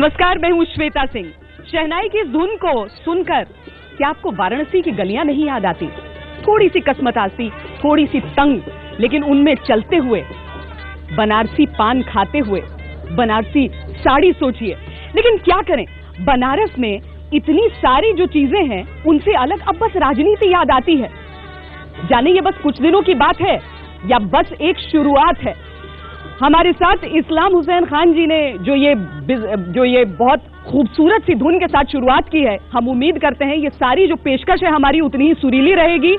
नमस्कार, मैं हूँ श्वेता सिंह। शहनाई की इस धुन को सुनकर क्या आपको वाराणसी की गलियां नहीं याद आती? थोड़ी सी कसमतासी, थोड़ी सी तंग, लेकिन उनमें चलते हुए, बनारसी पान खाते हुए, बनारसी साड़ी सोचिए। लेकिन क्या करें, बनारस में इतनी सारी जो चीजें हैं उनसे अलग अब बस राजनीति याद आती है। जाने ये बस कुछ दिनों की बात है या बस एक शुरुआत है? हमारे साथ इस्लाम हुसैन खान जी ने जो ये बहुत खूबसूरत सी धुन के साथ शुरुआत की है, हम उम्मीद करते हैं ये सारी जो पेशकश है हमारी उतनी ही सुरीली रहेगी।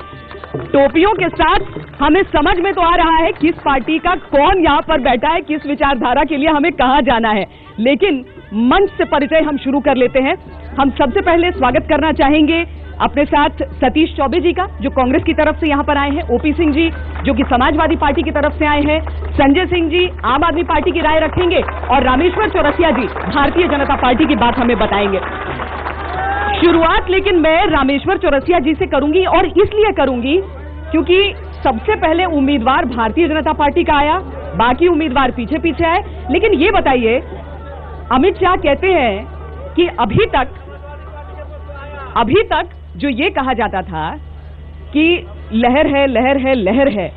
टोपियों के साथ हमें समझ में तो आ रहा है किस पार्टी का कौन यहाँ पर बैठा है, किस विचारधारा के लिए हमें कहाँ जाना है। लेकिन मंच से परिचय हम शुरू कर लेते हैं। हम सबसे पहले स्वागत करना चाहेंगे अपने साथ सतीश चौबे जी का, जो कांग्रेस की तरफ से यहाँ पर आए हैं, ओपी सिंह जी जो कि समाजवादी पार्टी की तरफ से आए हैं, संजय सिंह जी आम आदमी पार्टी की राय रखेंगे और रामेश्वर चौरसिया जी भारतीय जनता पार्टी की बात हमें बताएंगे। शुरुआत लेकिन मैं रामेश्वर चौरसिया जी से करूंगी और इसलिए करूंगी क्योंकि सबसे पहले उम्मीदवार भारतीय जनता पार्टी का आया, बाकी उम्मीदवार पीछे पीछे आए। लेकिन ये बताइए, अमित शाह कहते हैं कि अभी तक जो ये कहा जाता था कि लहर है लहर है लहर है,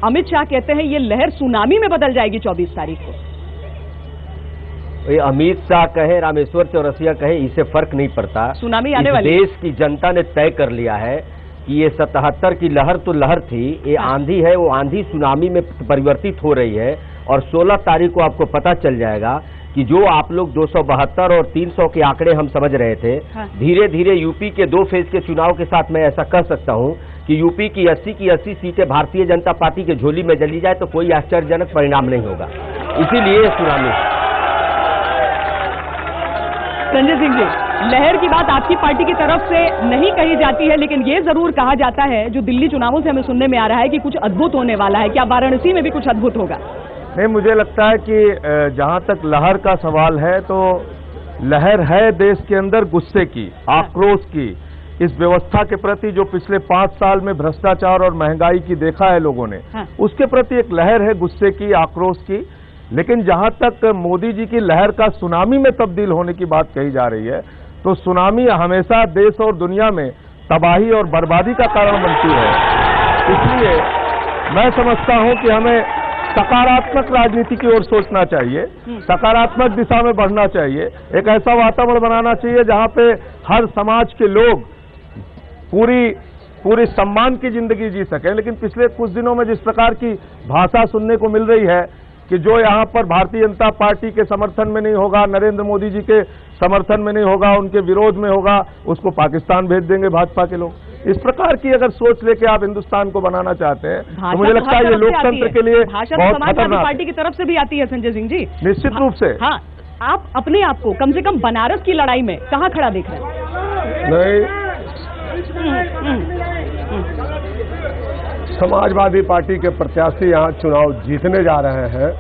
अमित शाह कहते हैं ये लहर सुनामी में बदल जाएगी 24 तारीख को। अमित शाह कहे, रामेश्वर चौरसिया कहे, इससे फर्क नहीं पड़ता। सुनामी आने वाली। देश की जनता ने तय कर लिया है कि ये 77 की लहर तो लहर थी, ये आंधी है, वो आंधी सुनामी में परिवर्तित हो रही है। और 16 तारीख को आपको पता चल जाएगा कि जो आप लोग 272 और 300 के आंकड़े हम समझ रहे थे, धीरे धीरे यूपी के 2 फेज के चुनाव के साथ मैं ऐसा कह सकता हूं कि यूपी की 80 की 80 सीटें भारतीय जनता पार्टी के झोली में चली जाए तो कोई आश्चर्यजनक परिणाम नहीं होगा। इसीलिए सुनामी। संजय सिंह जी, लहर की बात आपकी पार्टी की तरफ से नहीं कही जाती है, लेकिन ये जरूर कहा जाता है, जो दिल्ली चुनावों से हमें सुनने में आ रहा है कि कुछ अद्भुत होने वाला है। क्या वाराणसी में भी कुछ अद्भुत होगा? नहीं, मुझे लगता है कि जहां तक लहर का सवाल है तो लहर है देश के अंदर गुस्से की, आक्रोश की, इस व्यवस्था के प्रति जो पिछले 5 साल में भ्रष्टाचार और महंगाई की देखा है लोगों ने, उसके प्रति एक लहर है गुस्से की, आक्रोश की। लेकिन जहां तक मोदी जी की लहर का सुनामी में तब्दील होने की बात कही जा रही है, तो सुनामी हमेशा देश और दुनिया में तबाही और बर्बादी का कारण बनती है। इसलिए मैं समझता हूं कि हमें सकारात्मक राजनीति की ओर सोचना चाहिए, सकारात्मक दिशा में बढ़ना चाहिए, एक ऐसा वातावरण बनाना चाहिए जहां पे हर समाज के लोग पूरी सम्मान की जिंदगी जी सकें। लेकिन पिछले कुछ दिनों में जिस प्रकार की भाषा सुनने को मिल रही है कि जो यहाँ पर भारतीय जनता पार्टी के समर्थन में नहीं होगा, नरेंद्र मोदी जी के समर्थन में नहीं होगा, उनके विरोध में होगा, उसको पाकिस्तान भेज देंगे भाजपा के लोग। इस प्रकार की अगर सोच लेके आप हिंदुस्तान को बनाना चाहते हैं तो मुझे लगता है ये लोकतंत्र के लिए बहुत खतरनाक। पार्टी की तरफ से भी आती है संजय सिंह जी, निश्चित रूप से। हाँ, आप अपने आप को कम से कम बनारस की लड़ाई में कहाँ खड़ा देख रहे हैं? नहीं, समाजवादी पार्टी के प्रत्याशी यहाँ चुनाव जीतने जा रहे हैं।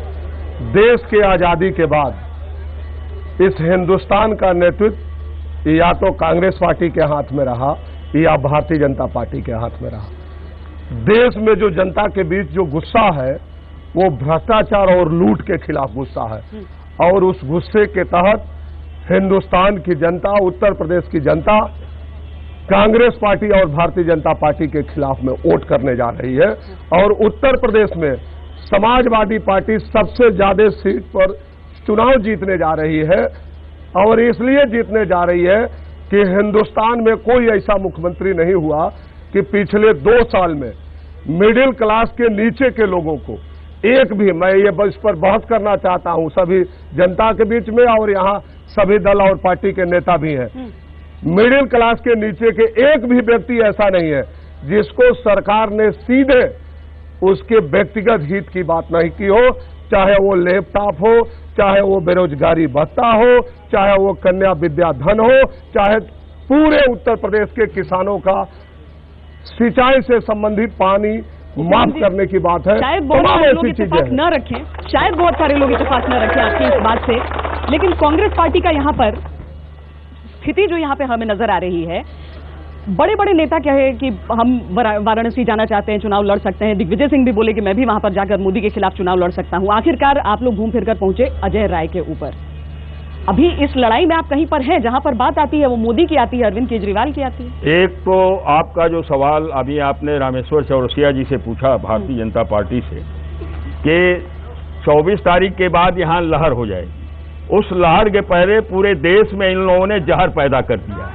देश की आजादी के बाद इस हिंदुस्तान का नेतृत्व या तो कांग्रेस पार्टी के हाथ में रहा या भारतीय जनता पार्टी के हाथ में रहा। देश में जो जनता के बीच जो गुस्सा है वो भ्रष्टाचार और लूट के खिलाफ गुस्सा है, और उस गुस्से के तहत हिंदुस्तान की जनता, उत्तर प्रदेश की जनता कांग्रेस पार्टी और भारतीय जनता पार्टी के खिलाफ में वोट करने जा रही है। और उत्तर प्रदेश में समाजवादी पार्टी सबसे ज्यादा सीट पर चुनाव जीतने जा रही है, और इसलिए जीतने जा रही है कि हिंदुस्तान में कोई ऐसा मुख्यमंत्री नहीं हुआ कि पिछले 2 साल में मिडिल क्लास के नीचे के लोगों को एक भी, मैं ये इस पर बहस करना चाहता हूं सभी जनता के बीच में, और यहाँ सभी दल और पार्टी के नेता भी हैं, मिडिल क्लास के नीचे के एक भी व्यक्ति ऐसा नहीं है जिसको सरकार ने सीधे उसके व्यक्तिगत हित की बात नहीं की हो, चाहे वो लैपटॉप हो, चाहे वो बेरोजगारी भत्ता हो, चाहे वो कन्या विद्या धन हो, चाहे पूरे उत्तर प्रदेश के किसानों का सिंचाई से संबंधित पानी माफ करने की बात है। शायद बहुत सारे लोग इत्तेफाक न रखें, शायद बहुत सारे लोग इत्तेफाक न रखें आपकी इस बात से, लेकिन कांग्रेस पार्टी का यहाँ पर स्थिति जो यहाँ पे हमें नजर आ रही है, बड़े बड़े नेता क्या है कि हम वाराणसी जाना चाहते हैं, चुनाव लड़ सकते हैं। दिग्विजय सिंह भी बोले कि मैं भी वहां पर जाकर मोदी के खिलाफ चुनाव लड़ सकता हूं। आखिरकार आप लोग घूम फिर कर पहुंचे अजय राय के ऊपर। अभी इस लड़ाई में आप कहीं पर हैं जहां पर बात आती है वो मोदी की आती है, अरविंद केजरीवाल की आती है। एक तो आपका जो सवाल अभी आपने रामेश्वर चौरसिया जी से पूछा भारतीय जनता पार्टी से कि 24 तारीख के बाद यहाँ लहर हो जाएगी, उस लहर के पहले पूरे देश में इन लोगों ने जहर पैदा कर दिया है।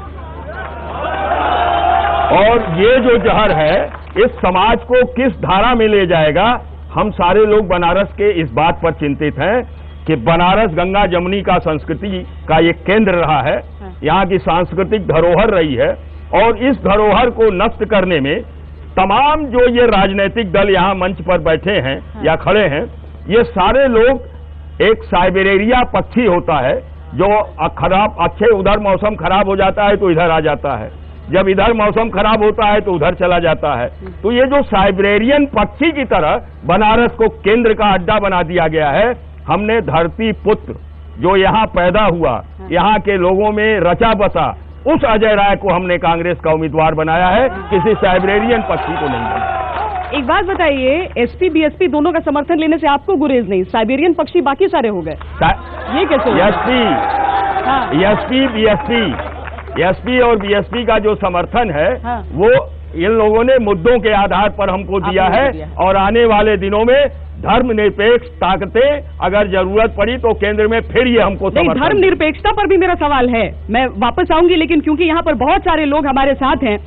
और ये जो जहर है इस समाज को किस धारा में ले जाएगा, हम सारे लोग बनारस के इस बात पर चिंतित हैं कि बनारस गंगा जमुनी का संस्कृति का ये केंद्र रहा है, यहाँ की सांस्कृतिक धरोहर रही है, और इस धरोहर को नष्ट करने में तमाम जो ये राजनीतिक दल यहाँ मंच पर बैठे हैं या खड़े हैं, ये सारे लोग, एक साइबेरिया पक्षी होता है जो खराब अच्छे उधर मौसम खराब हो जाता है तो इधर आ जाता है, जब इधर मौसम खराब होता है तो उधर चला जाता है। तो ये जो साइबेरियन पक्षी की तरह बनारस को केंद्र का अड्डा बना दिया गया है। हमने धरती पुत्र जो यहाँ पैदा हुआ, यहाँ के लोगों में रचा बसा, उस अजय राय को हमने कांग्रेस का उम्मीदवार बनाया है, किसी साइबेरियन पक्षी को नहीं बनाया। एक बात बताइए, एसपी बीएसपी दोनों का समर्थन लेने से आपको गुरेज नहीं, साइबेरियन पक्षी बाकी सारे हो गए, ये कैसे? एसपी और बीएसपी का जो समर्थन है वो इन लोगों ने मुद्दों के आधार पर हमको दिया है, और आने वाले दिनों में धर्मनिरपेक्ष ताकतें अगर जरूरत पड़ी तो केंद्र में फिर ये हमको समर्थन। धर्मनिरपेक्षता पर भी मेरा सवाल है, मैं वापस आऊंगी, लेकिन क्योंकि यहाँ पर बहुत सारे लोग हमारे साथ हैं,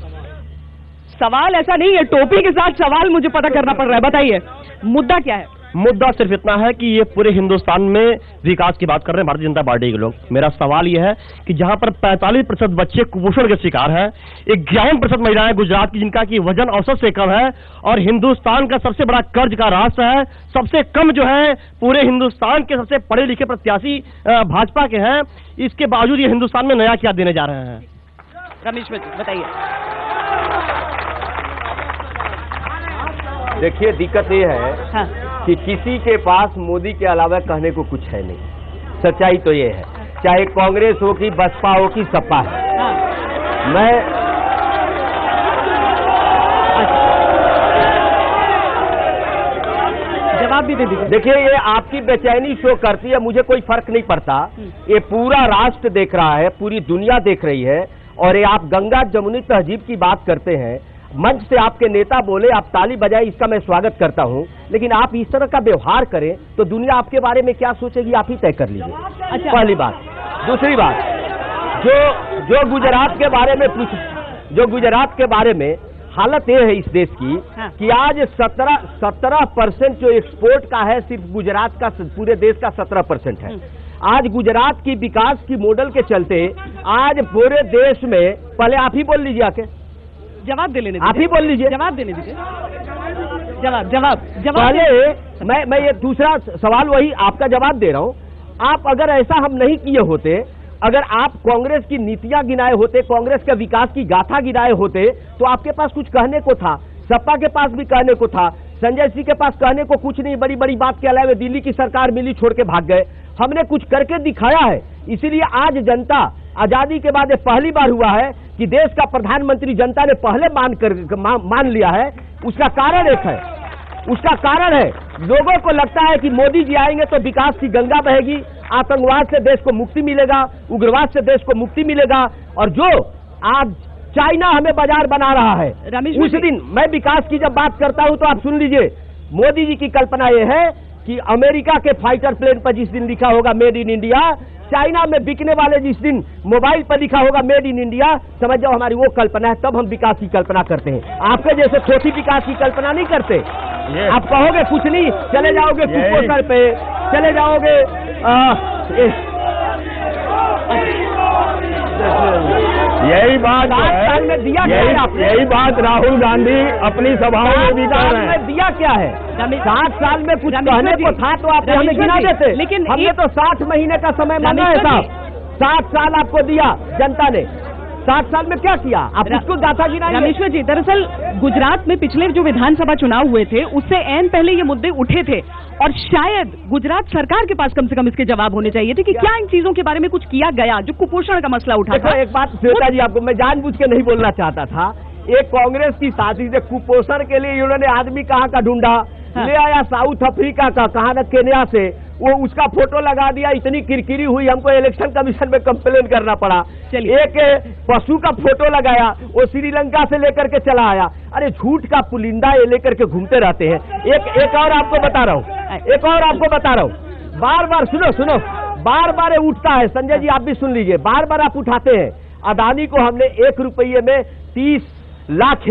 सवाल ऐसा नहीं है, टोपी के साथ सवाल मुझे पता करना पड़ रहा है। बताइए मुद्दा क्या है? मुद्दा सिर्फ इतना है कि ये पूरे हिंदुस्तान में विकास की बात कर रहे हैं भारतीय जनता पार्टी के लोग। मेरा सवाल ये है कि जहां पर 45% बच्चे कुपोषण के शिकार हैं, 51% महिलाएं गुजरात की जिनका की वजन औसत से कम है, और हिंदुस्तान का सबसे बड़ा कर्ज का राष्ट्र है, सबसे कम जो है पूरे हिंदुस्तान के सबसे पढ़े लिखे प्रत्याशी भाजपा के हैं, इसके बावजूद ये हिंदुस्तान में नया क्या देने जा रहे हैं? रमेश बताइए। देखिए, दिक्कत ये है कि किसी के पास मोदी के अलावा कहने को kuch है नहीं। सच्चाई तो ये है, चाहे कांग्रेस हो कि बसपा हो कि सपा है। मैं जवाब भी दे दीजिए। देखिए, ये आपकी बेचैनी शो करती है, मुझे कोई फर्क नहीं पड़ता। ये पूरा राष्ट्र देख रहा है, पूरी दुनिया देख रही है, और ये आप गंगा जमुनी तहजीब की बात करते हैं, मंच से आपके नेता बोले, आप ताली बजाए, इसका मैं स्वागत करता हूं, लेकिन आप इस तरह का व्यवहार करें तो दुनिया आपके बारे में क्या सोचेगी, आप ही तय कर लीजिए। अच्छा। पहली बात। दूसरी बात, जो गुजरात के बारे में जो गुजरात के बारे में हालत ये है इस देश की कि आज 17% जो एक्सपोर्ट का है सिर्फ गुजरात का, पूरे देश का 17% है। आज गुजरात की विकास की मॉडल के चलते आज पूरे देश में, पहले आप ही बोल लीजिए आके, जवाब दे लेने, आप ही बोल लीजिए, जवाब देने दीजिए। जवाब पहले मैं ये दूसरा सवाल वही आपका जवाब दे रहा हूं। आप अगर ऐसा हम नहीं किए होते, अगर आप कांग्रेस की नीतियां गिनाए होते, कांग्रेस के विकास की गाथा गिनाए होते, तो आपके पास कुछ कहने को था, सपा के पास भी कहने को था, संजय सिंह के पास कहने को कुछ नहीं, बड़ी बड़ी बात के अलावा दिल्ली की सरकार मिली छोड़ के भाग गए। हमने कुछ करके दिखाया है, इसीलिए आज जनता, आजादी के बाद ये पहली बार हुआ है कि देश का प्रधानमंत्री जनता ने पहले मान लिया है। उसका कारण एक है, उसका कारण है लोगों को लगता है कि मोदी जी आएंगे तो विकास की गंगा बहेगी, आतंकवाद से देश को मुक्ति मिलेगा, उग्रवाद से देश को मुक्ति मिलेगा, और जो आज चाइना हमें बाजार बना रहा है, उस दिन मैं विकास की जब बात करता हूं तो आप सुन लीजिए, मोदी जी की कल्पना यह है कि अमेरिका के फाइटर प्लेन पर जिस दिन लिखा होगा मेड इन इंडिया, चाइना में बिकने वाले जिस दिन मोबाइल पर लिखा होगा मेड इन इंडिया, समझ जाओ हमारी वो कल्पना है, तब हम विकास की कल्पना करते हैं। आपके जैसे छोटी विकास की कल्पना नहीं करते। आप कहोगे कुछ नहीं, चले जाओगे कुपोषण पे, चले जाओगे यही बात में दिया क्या है आपने? यही बात राहुल गांधी अपनी सभाओं में भी कर रहे हैं। दिया क्या है? 60 साल में कुछ कहने को था तो आप हमें गिना देते, लेकिन हमने तो 60 महीने का समय मांगा है साहब। 60 साल आपको दिया जनता ने, 60 साल में क्या किया आप उसको गाथा गिनाइए। रामेश्वर जी, दरअसल गुजरात में पिछले जो विधानसभा चुनाव हुए थे उससे ऐन पहले ये मुद्दे उठे थे, और शायद गुजरात सरकार के पास कम से कम इसके जवाब होने चाहिए थे कि क्या इन चीजों के बारे में कुछ किया गया, जो कुपोषण का मसला उठा था। एक बात श्वेता जी, आपको मैं जानबूझ के नहीं बोलना चाहता था, एक कांग्रेस की साजिश है, कुपोषण के लिए इन्होंने आदमी कहाँ का ढूंढा, ले आया साउथ अफ्रीका का, कहाँ न केन्या से, वो उसका फोटो लगा दिया, इतनी किरकिरी हुई, हमको इलेक्शन कमीशन में कंप्लेन करना पड़ा। एक पशु का फोटो लगाया, वो श्रीलंका से लेकर के चला आया। अरे झूठ का पुलिंदा ये लेकर के घूमते रहते हैं। एक और आपको बता रहा हूँ, बार बार सुनो, बार बार उठता है। संजय जी आप भी सुन लीजिए, बार बार आप उठाते हैं। अदानी को हमने 1 रुपये में 30 लाख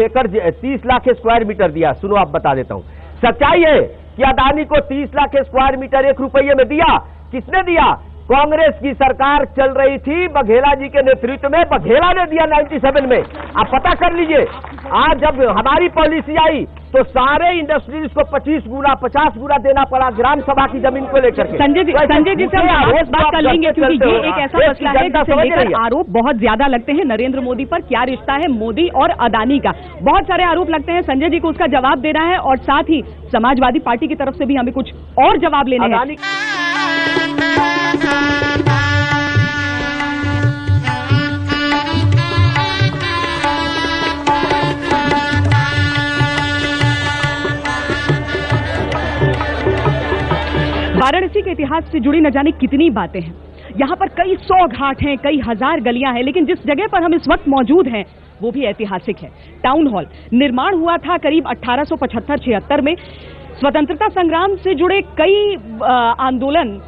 स्क्वायर मीटर दिया। सुनो आप बता देता हूँ, सच्चाई है कि अदानी को 30 लाख स्क्वायर मीटर 1 रुपये में दिया। किसने दिया? कांग्रेस की सरकार चल रही थी बघेला जी के नेतृत्व में, बघेला ने दिया 97 में। आप पता कर लीजिए। आज जब हमारी पॉलिसी आई तो सारे इंडस्ट्रीज को 25 गुना 50 गुना देना पड़ा ग्राम सभा की जमीन को लेकर के। संजय जी से हम बात कर लेंगे, क्योंकि ये एक ऐसा मसला है जिसे लेकर आरोप बहुत ज्यादा लगते हैं नरेंद्र मोदी पर। क्या रिश्ता है मोदी और अदानी का? बहुत सारे आरोप लगते हैं। संजय जी को उसका जवाब देना है और साथ ही समाजवादी पार्टी की तरफ से भी हमें कुछ और जवाब लेने हैं। वाराणसी के इतिहास से जुड़ी न जाने कितनी बातें हैं। यहाँ पर कई 100 घाट हैं, कई हजार गलियां हैं, लेकिन जिस जगह पर हम इस वक्त मौजूद हैं वो भी ऐतिहासिक है। टाउन हॉल निर्माण हुआ था करीब 1875-76 में। स्वतंत्रता संग्राम से जुड़े कई आंदोलन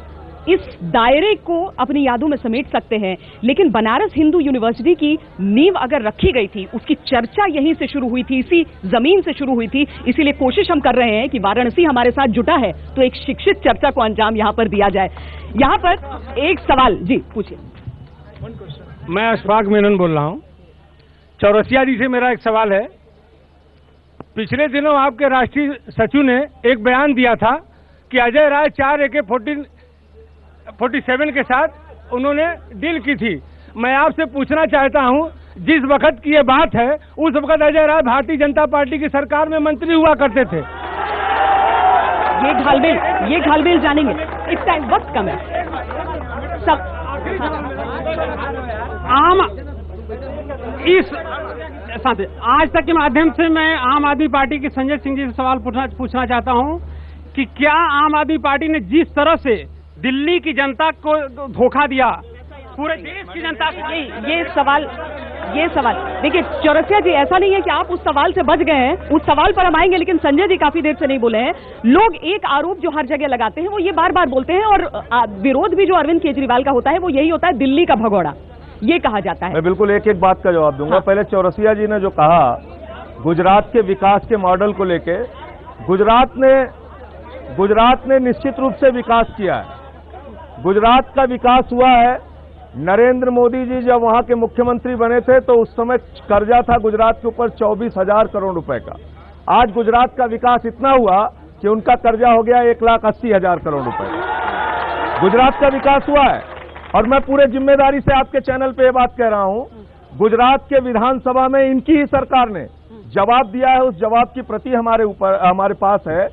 इस दायरे को अपनी यादों में समेट सकते हैं, लेकिन बनारस हिंदू यूनिवर्सिटी की नींव अगर रखी गई थी, उसकी चर्चा यहीं से शुरू हुई थी, इसी जमीन से शुरू हुई थी। इसीलिए कोशिश हम कर रहे हैं कि वाराणसी हमारे साथ जुटा है तो एक शिक्षित चर्चा को अंजाम यहां पर दिया जाए। यहां पर एक सवाल, जी पूछिए। मैं अशफाक मेनन बोल रहा हूं। चौरसिया जी से मेरा एक सवाल है। पिछले दिनों आपके राष्ट्रीय सचिव ने एक बयान दिया था कि अजय राय 4 AK-47 के साथ उन्होंने डील की थी। मैं आपसे पूछना चाहता हूं, जिस वक्त की ये बात है उस वक्त अजय राय भारतीय जनता पार्टी की सरकार में मंत्री हुआ करते थे। ये घालमेल जानेंगे, इस टाइम वक्त कम है। सब आज तक के माध्यम से मैं आम आदमी पार्टी के संजय सिंह जी से सवाल पूछना चाहता हूं कि क्या आम आदमी पार्टी ने जिस तरह से दिल्ली की जनता को धोखा दिया, पूरे देश की जनता को, ये सवाल देखिए चौरसिया जी, ऐसा नहीं है कि आप उस सवाल से बच गए हैं, उस सवाल पर हम आएंगे, लेकिन संजय जी काफी देर से नहीं बोले हैं। लोग एक आरोप जो हर जगह लगाते हैं वो ये बार बार बोलते हैं, और विरोध भी जो अरविंद केजरीवाल का होता है वो यही होता है, दिल्ली का भगोड़ा, ये कहा जाता है। मैं बिल्कुल एक एक बात का जवाब दूंगा। पहले चौरसिया जी ने जो कहा गुजरात के विकास के मॉडल को लेके, गुजरात ने निश्चित रूप से विकास किया है। गुजरात का विकास हुआ है। नरेंद्र मोदी जी जब वहां के मुख्यमंत्री बने थे तो उस समय कर्जा था गुजरात के ऊपर 24,000 करोड़ रुपए का। आज गुजरात का विकास इतना हुआ कि उनका कर्जा हो गया 1,80,000 करोड़ रुपए का। गुजरात का विकास हुआ है। और मैं पूरे जिम्मेदारी से आपके चैनल पे ये बात कह रहा हूं, गुजरात के विधानसभा में इनकी ही सरकार ने जवाब दिया है। उस जवाब की प्रति हमारे पास है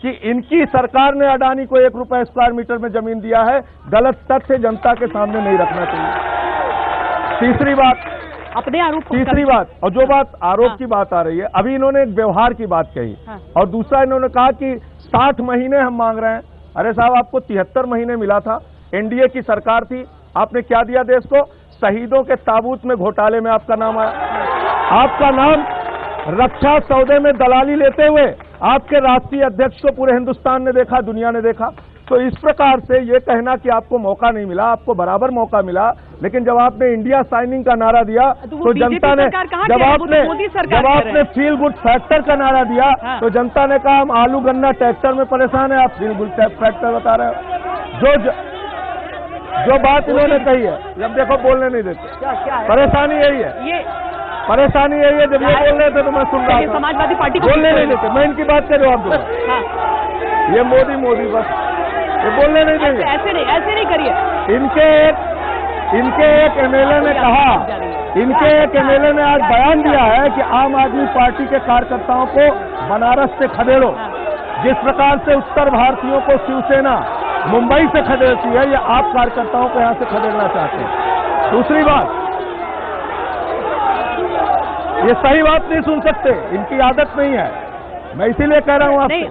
कि इनकी सरकार ने अडानी को 1 रुपया स्क्वायर मीटर में जमीन दिया है। गलत तथ्य जनता के सामने नहीं रखना चाहिए। तीसरी बात, और जो बात आरोप की बात आ रही है, अभी इन्होंने एक व्यवहार की बात कही। और दूसरा इन्होंने कहा कि 60 महीने हम मांग रहे हैं। अरे साहब, आपको 73 महीने मिला था, एनडीए की सरकार थी, आपने क्या दिया देश को? शहीदों के ताबूत में घोटाले में आपका नाम आया। आपका नाम रक्षा सौदे में दलाली लेते हुए आपके राष्ट्रीय अध्यक्ष को पूरे हिंदुस्तान ने देखा, दुनिया ने देखा। तो इस प्रकार से ये कहना कि आपको मौका नहीं मिला, आपको बराबर मौका मिला, लेकिन जब आपने इंडिया साइनिंग का नारा दिया तो जनता ने, जब आपने फील गुड फैक्टर का नारा दिया तो जनता ने कहा हम आलू गन्ना ट्रैक्टर में परेशान है, आप फील गुड फैक्टर बता रहे हो। जो बात इन्होंने कही है, जब देखो बोलने नहीं देते, परेशानी यही है, परेशानी यही है। जब ये बोल रहे थे तो मैं सुन रहा था, समाजवादी पार्टी बोलने नहीं देते। मैं इनकी बात का जवाब दूंगा। ये मोदी बस ये बोलने नहीं देंगे। ऐसे नहीं करिए। इनके एक एमएलए ने कहा, इनके एक एमएलए ने आज बयान दिया है कि आम आदमी पार्टी के कार्यकर्ताओं को बनारस से खदेड़ो। जिस प्रकार से उत्तर भारतीयों को शिवसेना मुंबई से खदेड़ती है, ये आप कार्यकर्ताओं को यहां से खदेड़ना चाहते हैं। दूसरी बात, ये सही बात नहीं सुन सकते, इनकी आदत नहीं है। मैं इसीलिए कह रहा हूं आपसे।